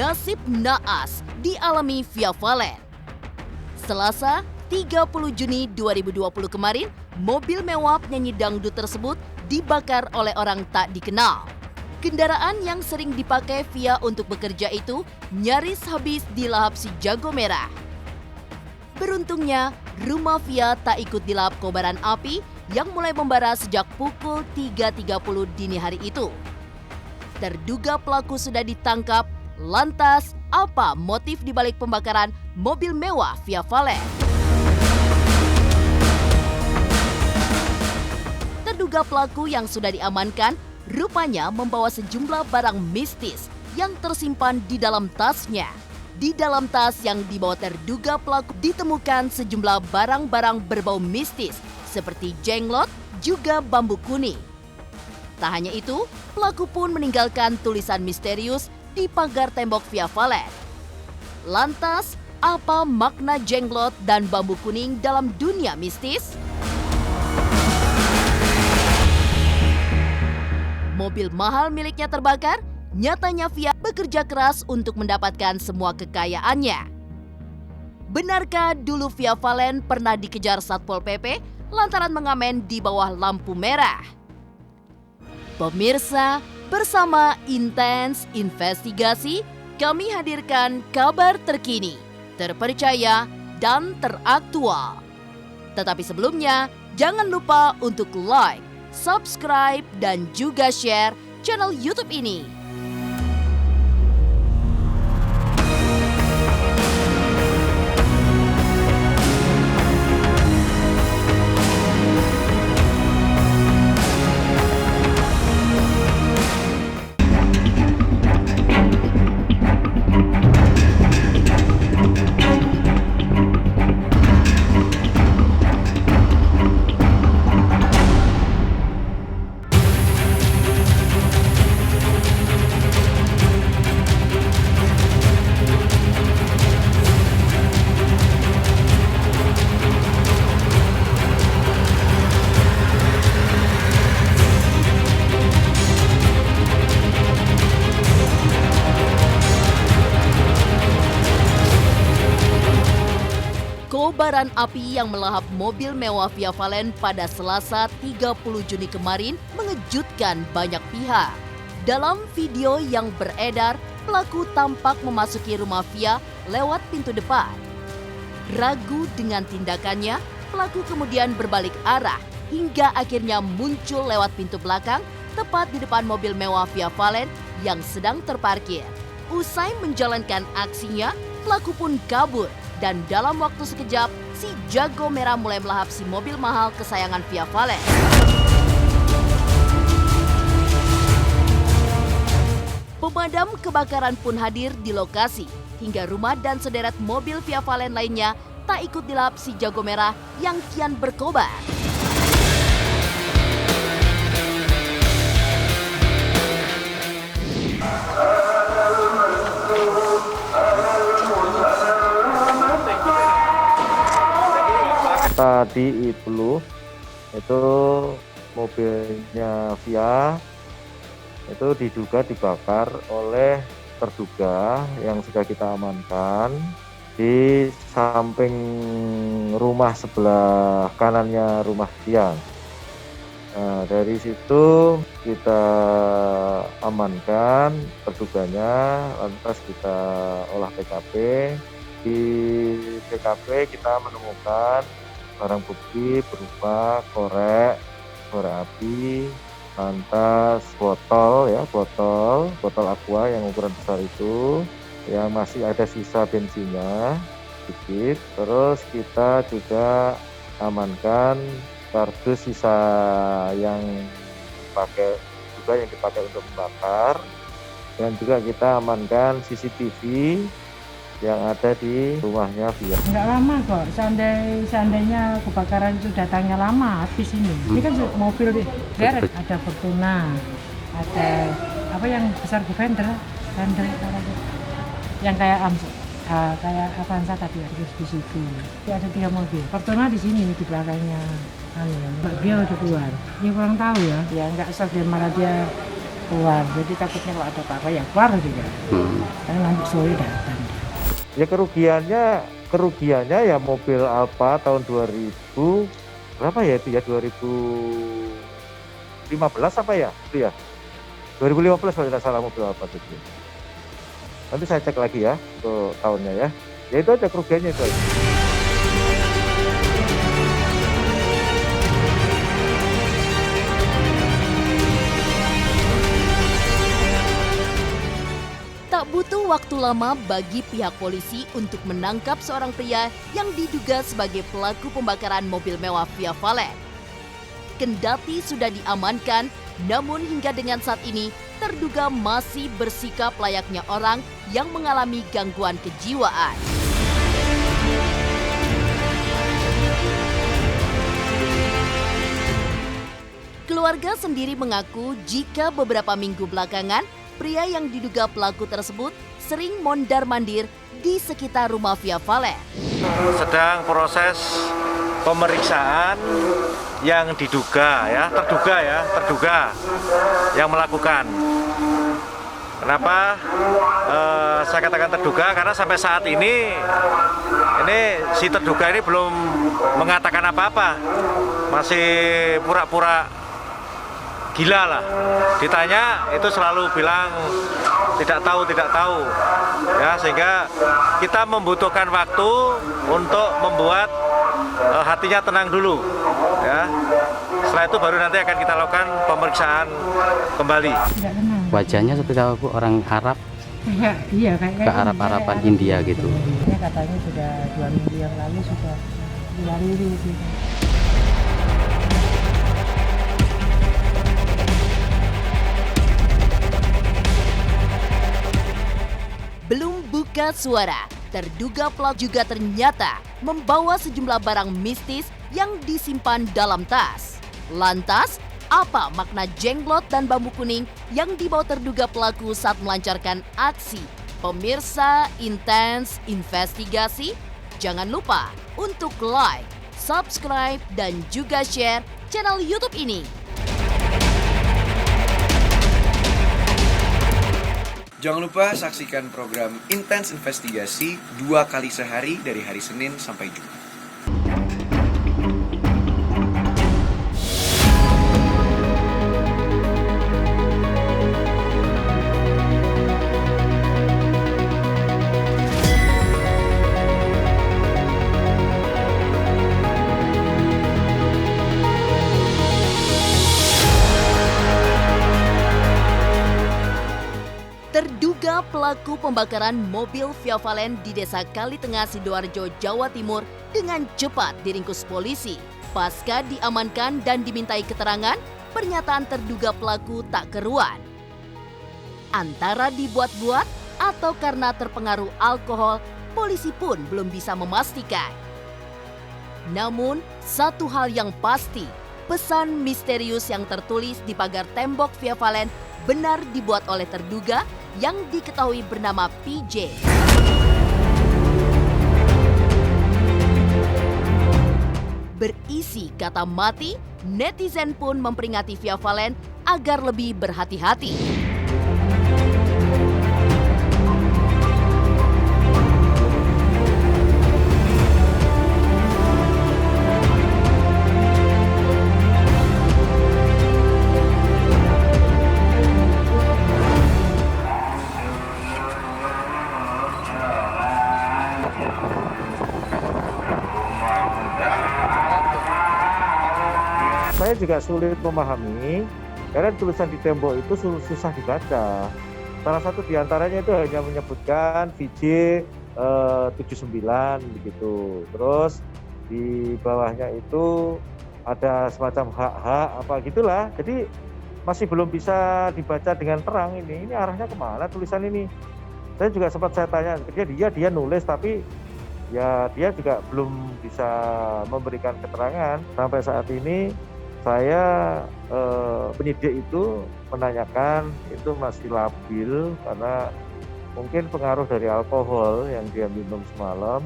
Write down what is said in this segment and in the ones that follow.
nasib naas dialami Via Valen. Selasa, 30 Juni 2020 kemarin, mobil mewah penyanyi dangdut tersebut dibakar oleh orang tak dikenal. Kendaraan yang sering dipakai Via untuk bekerja itu nyaris habis dilahap si jago merah. Beruntungnya, rumah Via tak ikut dilahap kobaran api yang mulai membara sejak pukul 3.30 dini hari itu. Terduga pelaku sudah ditangkap, lantas apa motif dibalik pembakaran mobil mewah Via Valen? Terduga pelaku yang sudah diamankan rupanya membawa sejumlah barang mistis yang tersimpan di dalam tasnya. Di dalam tas yang dibawa terduga pelaku ditemukan sejumlah barang-barang berbau mistis seperti jenglot juga bambu kuning. Tak hanya itu, pelaku pun meninggalkan tulisan misterius di pagar tembok Via Valen. Lantas, apa makna jenglot dan bambu kuning dalam dunia mistis? Mobil mahal miliknya terbakar, nyatanya Via bekerja keras untuk mendapatkan semua kekayaannya. Benarkah dulu Via Valen pernah dikejar Satpol PP lantaran mengamen di bawah lampu merah? Pemirsa, bersama Intens Investigasi, kami hadirkan kabar terkini, terpercaya, dan teraktual. Tetapi sebelumnya, jangan lupa untuk like, subscribe, dan juga share channel YouTube ini. Kobaran api yang melahap mobil mewah Via Valen pada Selasa 30 Juni kemarin mengejutkan banyak pihak. Dalam video yang beredar, pelaku tampak memasuki rumah Via lewat pintu depan. Ragu dengan tindakannya, pelaku kemudian berbalik arah hingga akhirnya muncul lewat pintu belakang tepat di depan mobil mewah Via Valen yang sedang terparkir. Usai menjalankan aksinya, pelaku pun kabur. Dan dalam waktu sekejap, si jago merah mulai melahap si mobil mahal kesayangan Via Valen. Pemadam kebakaran pun hadir di lokasi, hingga rumah dan sederet mobil Via Valen lainnya tak ikut dilahap si jago merah yang kian berkobar. Tadi itu mobilnya Via itu diduga dibakar oleh terduga yang sudah kita amankan di samping rumah sebelah kanannya rumah Via. Nah, dari situ kita amankan terduganya, lantas kita olah TKP. Di TKP kita menemukan barang bukti berupa korek api, lantas botol aqua yang ukuran besar itu, yang masih ada sisa bensinnya sedikit. Terus kita juga amankan kardus sisa yang dipakai untuk membakar, dan juga kita amankan CCTV yang ada di rumahnya Via. Enggak lama kok, seandainya kebakaran itu datangnya lama habis ini. Ini kan mobil derek, ada Fortuna, ada apa yang besar Defender, yang kayak Avanza tadi harus di situ. Ada 3 mobil. Fortuna di sini di belakangnya. Mbak Via udah keluar. Dia kurang tahu ya. Ya enggak asal dia malah dia keluar. Jadi takutnya kalau ada apa-apa ya keluar juga. Karena nanti sore datang. Ya kerugiannya ya mobil Alfa tahun 2000 berapa ya itu ya 2015 apa ya itu ya 2015 kalau tidak salah mobil Alfa itu. Nanti saya cek lagi ya untuk tahunnya ya. Ya itu aja kerugiannya itu aja. Tak butuh waktu lama bagi pihak polisi untuk menangkap seorang pria yang diduga sebagai pelaku pembakaran mobil mewah Via Valen. Kendati sudah diamankan, namun hingga dengan saat ini terduga masih bersikap layaknya orang yang mengalami gangguan kejiwaan. Keluarga sendiri mengaku jika beberapa minggu belakangan pria yang diduga pelaku tersebut sering mondar-mandir di sekitar rumah Via Valen. Sedang proses pemeriksaan yang terduga yang melakukan. Kenapa saya katakan terduga? Karena sampai saat ini si terduga ini belum mengatakan apa-apa, masih pura-pura gila lah. Ditanya itu selalu bilang tidak tahu ya, sehingga kita membutuhkan waktu untuk membuat hatinya tenang dulu ya. Setelah itu baru nanti akan kita lakukan pemeriksaan kembali. Wajahnya seperti apa Bu? Orang Arab? Iya kayak ke Arab-Araban India gitu. Ini katanya sudah 2 minggu yang lalu sudah dilaririn gitu. Belum buka suara, terduga pelaku juga ternyata membawa sejumlah barang mistis yang disimpan dalam tas. Lantas, apa makna jenglot dan bambu kuning yang dibawa terduga pelaku saat melancarkan aksi? Pemirsa Intens Investigasi, jangan lupa untuk like, subscribe, dan juga share channel YouTube ini. Jangan lupa saksikan program Intens Investigasi 2 kali sehari dari hari Senin sampai Jumat. Terduga pelaku pembakaran mobil Via Valen di Desa Kalitengah, Sidoarjo, Jawa Timur dengan cepat diringkus polisi. Pasca diamankan dan dimintai keterangan, pernyataan terduga pelaku tak keruan. Antara dibuat-buat atau karena terpengaruh alkohol, polisi pun belum bisa memastikan. Namun, satu hal yang pasti, pesan misterius yang tertulis di pagar tembok Via Valen benar dibuat oleh terduga yang diketahui bernama PJ. Berisi kata mati, netizen pun memperingati Via Valen agar lebih berhati-hati. Saya juga sulit memahami karena tulisan di tembok itu susah dibaca. Salah satu diantaranya itu hanya menyebutkan VJ 79 begitu. Terus di bawahnya itu ada semacam hak-hak apa gitulah. Jadi masih belum bisa dibaca dengan terang ini arahnya kemana tulisan ini. Saya juga sempat saya tanya ke dia nulis tapi ya dia juga belum bisa memberikan keterangan. Sampai saat ini saya penyidik itu menanyakan itu masih labil karena mungkin pengaruh dari alkohol yang dia minum semalam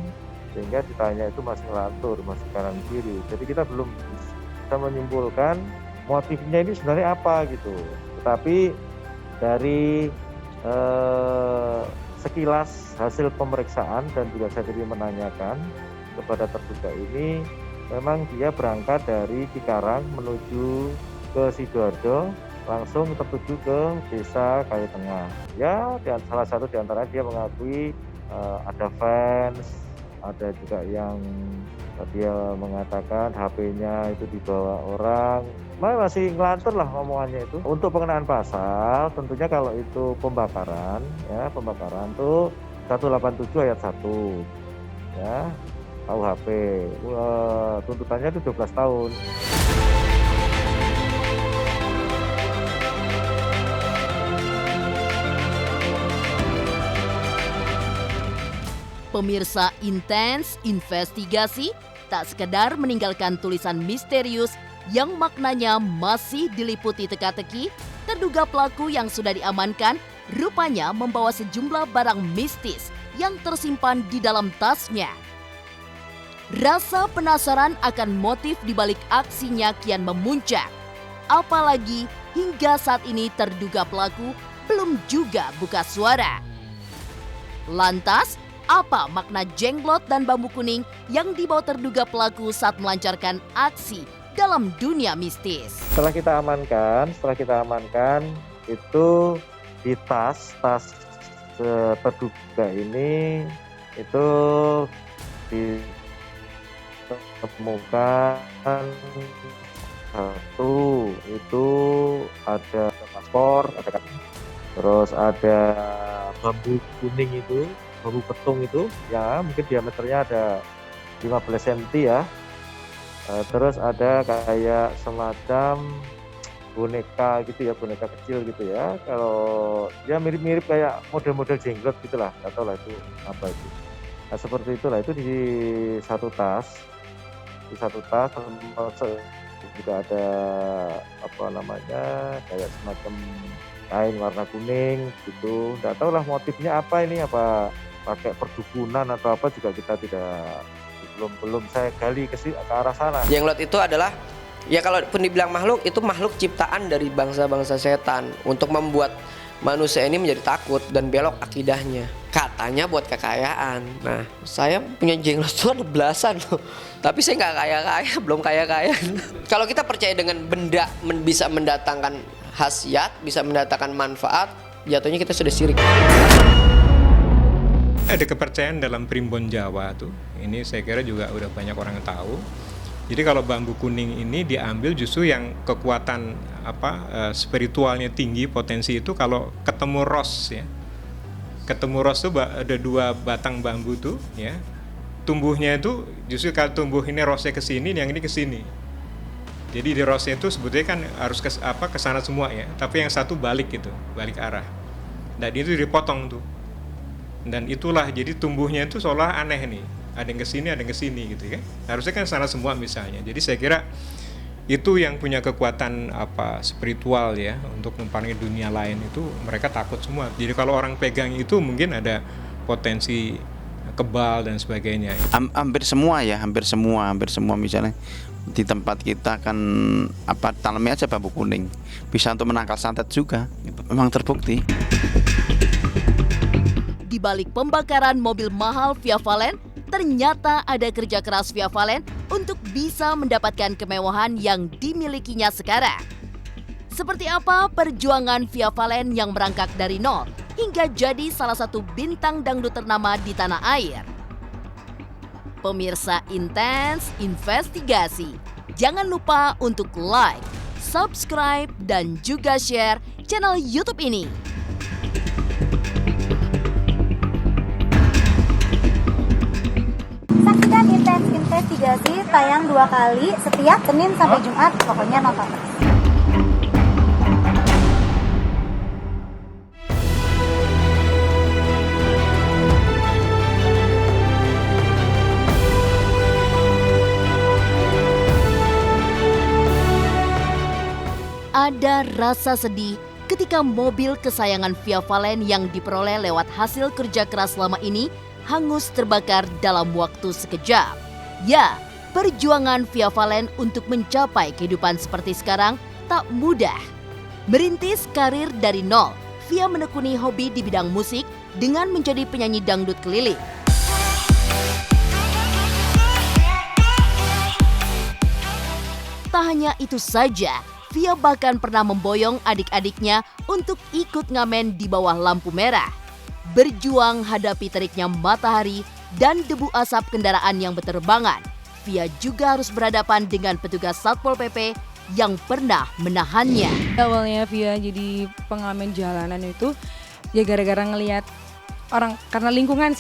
sehingga ditanya itu masih ngelantur, masih kanan kiri. Jadi kita belum bisa menyimpulkan motifnya ini sebenarnya apa gitu. Tetapi Dari sekilas hasil pemeriksaan dan juga saya tadi menanyakan kepada terduga ini, memang dia berangkat dari Cikarang menuju ke Sidoarjo, langsung tertuju ke desa Kayu Tengah. Ya, dan salah satu di antara dia mengakui ada fans, ada juga yang dia mengatakan HP-nya itu dibawa orang. Masih ngelantur lah ngomongannya itu. Untuk pengenaan pasal, tentunya kalau itu pembakaran, ya pembakaran tuh 187 ayat 1, ya KUHP. Tuntutannya itu 12 tahun. Pemirsa Intens Investigasi tak sekedar meninggalkan tulisan misterius yang maknanya masih diliputi teka-teki. Terduga pelaku yang sudah diamankan rupanya membawa sejumlah barang mistis yang tersimpan di dalam tasnya. Rasa penasaran akan motif dibalik aksinya kian memuncak. Apalagi hingga saat ini terduga pelaku belum juga buka suara. Lantas, apa makna jenglot dan bambu kuning yang dibawa terduga pelaku saat melancarkan aksi dalam dunia mistis? Setelah kita amankan itu di tas terduga ini itu ditemukan satu, itu ada paspor, terus ada bambu kuning itu, bambu petung itu, ya mungkin diameternya ada 15 cm ya. Terus ada kayak semacam boneka gitu ya, boneka kecil gitu ya. Kalau ya mirip-mirip kayak model-model jenglot gitulah, nggak tahu lah itu apa itu. Nah seperti itulah, itu di satu tas. Di satu tas juga ada apa namanya kayak semacam kain warna kuning gitu. Nggak tahu lah motifnya apa ini, apa pakai perdukunan atau apa juga kita belum saya gali ke arah sana. Jenglot itu adalah, ya kalau pun dibilang makhluk, itu makhluk ciptaan dari bangsa-bangsa setan untuk membuat manusia ini menjadi takut dan belok akidahnya. Katanya buat kekayaan. Nah, saya punya jenglot itu ada belasan loh. Tapi saya nggak kaya-kaya, belum kaya-kaya. Kalau kita percaya dengan benda bisa mendatangkan khasiat, bisa mendatangkan manfaat, jatuhnya kita sudah syirik. Ada kepercayaan dalam primbon Jawa tuh, ini saya kira juga udah banyak orang yang tahu. Jadi kalau bambu kuning ini diambil justru yang kekuatan spiritualnya tinggi, potensi itu kalau ketemu ros ya. Ketemu ros tuh ada 2 batang bambu tuh ya. Tumbuhnya itu justru kalau tumbuh ini rosnya ke sini, yang ini ke sini. Jadi di rosnya itu sebetulnya kan harus ke sana semua ya, tapi yang satu balik gitu, balik arah. Dan itu dipotong tuh. Dan itulah jadi tumbuhnya itu seolah aneh nih, ada yang kesini ada yang kesini gitu kan, harusnya kan sana semua misalnya. Jadi saya kira itu yang punya kekuatan spiritual ya, untuk mempengaruhi dunia lain itu mereka takut semua. Jadi kalau orang pegang itu mungkin ada potensi kebal dan sebagainya. Hampir semua misalnya di tempat kita kan tanamnya aja bambu kuning, bisa untuk menangkal santet juga, memang terbukti. Di balik pembakaran mobil mahal Via Valen, ternyata ada kerja keras Via Valen untuk bisa mendapatkan kemewahan yang dimilikinya sekarang. Seperti apa perjuangan Via Valen yang merangkak dari nol hingga jadi salah satu bintang dangdut ternama di tanah air? Pemirsa Intens Investigasi, jangan lupa untuk like, subscribe, dan juga share channel YouTube ini. Saksikan Intens Investigasi tayang 2 kali setiap Senin sampai Jumat, pokoknya nonton terus. Ada rasa sedih ketika mobil kesayangan Via Valen yang diperoleh lewat hasil kerja keras selama ini hangus terbakar dalam waktu sekejap. Ya, perjuangan Via Valen untuk mencapai kehidupan seperti sekarang tak mudah. Merintis karir dari nol, Via menekuni hobi di bidang musik dengan menjadi penyanyi dangdut keliling. Tak hanya itu saja, Via bahkan pernah memboyong adik-adiknya untuk ikut ngamen di bawah lampu merah. Berjuang hadapi teriknya matahari dan debu asap kendaraan yang berterbangan, Via juga harus berhadapan dengan petugas Satpol PP yang pernah menahannya. Awalnya Via jadi pengamen jalanan itu ya gara-gara ngelihat orang, karena lingkungan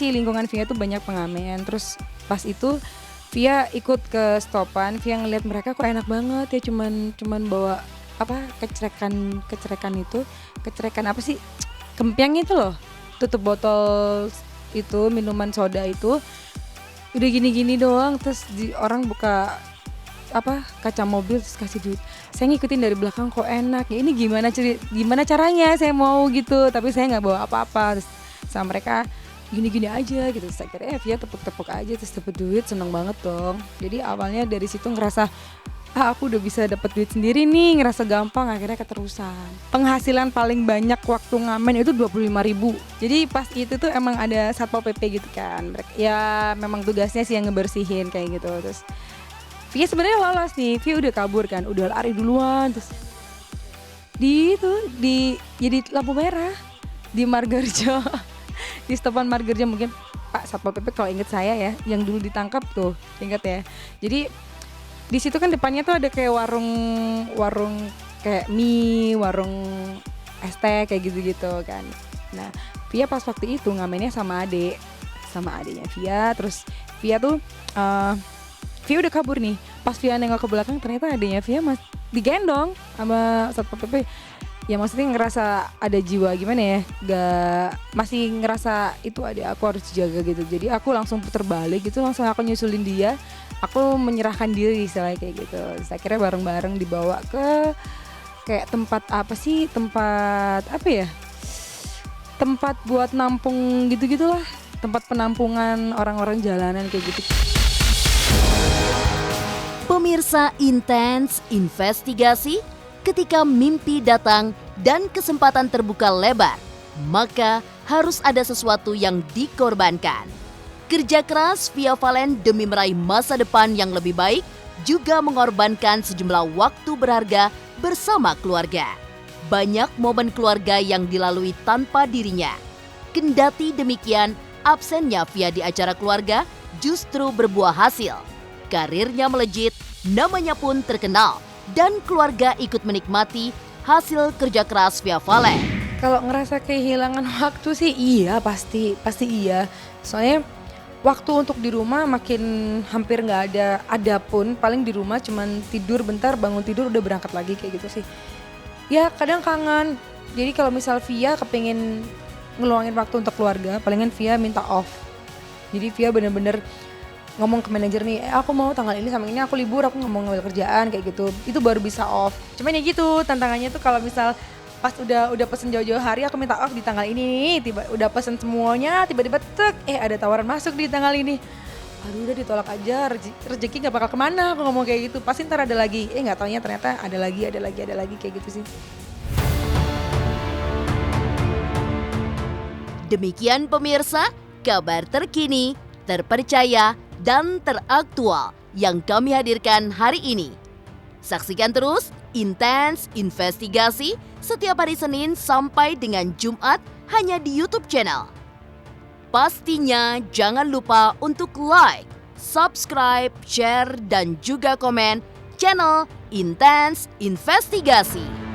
Via tuh banyak pengamen. Terus pas itu Via ikut ke stopan, Via ngelihat mereka kok enak banget ya, cuman bawa apa kecerekan apa sih, kempiang itu loh, tutup botol itu minuman soda itu udah gini-gini doang, terus orang buka apa kaca mobil terus kasih duit. Saya ngikutin dari belakang, kok enak ya, ini gimana caranya saya mau gitu, tapi saya nggak bawa apa-apa. Terus sama mereka gini-gini aja gitu, saya kira Via tepuk-tepuk aja terus dapet duit, seneng banget dong. Jadi awalnya dari situ ngerasa aku udah bisa dapet duit sendiri nih, ngerasa gampang, akhirnya keterusan. Penghasilan paling banyak waktu ngamen itu 25.000. Jadi pas itu tuh emang ada Satpol PP gitu kan, ya memang tugasnya sih yang ngebersihin kayak gitu. Terus Via sebenarnya lolos nih, Via udah kabur kan, udah lari duluan, terus jadi lampu merah di Margarjo. Di stopan Margarjo, mungkin Pak Satpol PP kalau inget saya ya, yang dulu ditangkap tuh, inget ya. Jadi di situ kan depannya tuh ada kayak warung kayak mie, warung es teh kayak gitu-gitu kan. Nah, Via pas waktu itu ngamennya sama adiknya Via. Terus Via tuh Via udah kabur nih. Pas Via nengok ke belakang ternyata adiknya Via digendong sama Satpol PP. Ya maksudnya ngerasa ada jiwa gimana ya, masih ngerasa itu ada, aku harus jaga gitu. Jadi aku langsung puter balik gitu, langsung aku nyusulin dia, aku menyerahkan diri istilahnya kayak gitu. Saya kira bareng-bareng dibawa ke kayak tempat tempat buat nampung gitu-gitulah, tempat penampungan orang-orang jalanan kayak gitu. Pemirsa Intens Investigasi, ketika mimpi datang dan kesempatan terbuka lebar, maka harus ada sesuatu yang dikorbankan. Kerja keras Via Valen demi meraih masa depan yang lebih baik juga mengorbankan sejumlah waktu berharga bersama keluarga. Banyak momen keluarga yang dilalui tanpa dirinya. Kendati demikian, absennya Via di acara keluarga justru berbuah hasil. Karirnya melejit, namanya pun terkenal, dan keluarga ikut menikmati hasil kerja keras Via Valen. Kalau ngerasa kehilangan waktu sih iya, pasti iya. Soalnya waktu untuk di rumah makin hampir nggak ada pun paling di rumah cuman tidur bentar, bangun tidur udah berangkat lagi kayak gitu sih. Ya kadang kangen. Jadi kalau misal Via kepengen ngeluangin waktu untuk keluarga, palingan Via minta off. Jadi Via bener-bener ngomong ke manajer nih, aku mau tanggal ini sama ini aku libur, aku nggak mau ngambil kerjaan kayak gitu. Itu baru bisa off. Cuman ya gitu, tantangannya tuh kalau misal pas udah pesen jauh-jauh hari aku minta off di tanggal ini, udah pesen semuanya, tiba-tiba ada tawaran masuk di tanggal ini. Aduh udah ditolak aja, rezeki nggak bakal kemana, aku ngomong kayak gitu. Pasti ntar ada lagi, nggak taunya ternyata ada lagi kayak gitu sih. Demikian pemirsa, kabar terkini, terpercaya, dan teraktual yang kami hadirkan hari ini. Saksikan terus Intens Investigasi setiap hari Senin sampai dengan Jumat hanya di YouTube channel. Pastinya jangan lupa untuk like, subscribe, share, dan juga komen channel Intens Investigasi.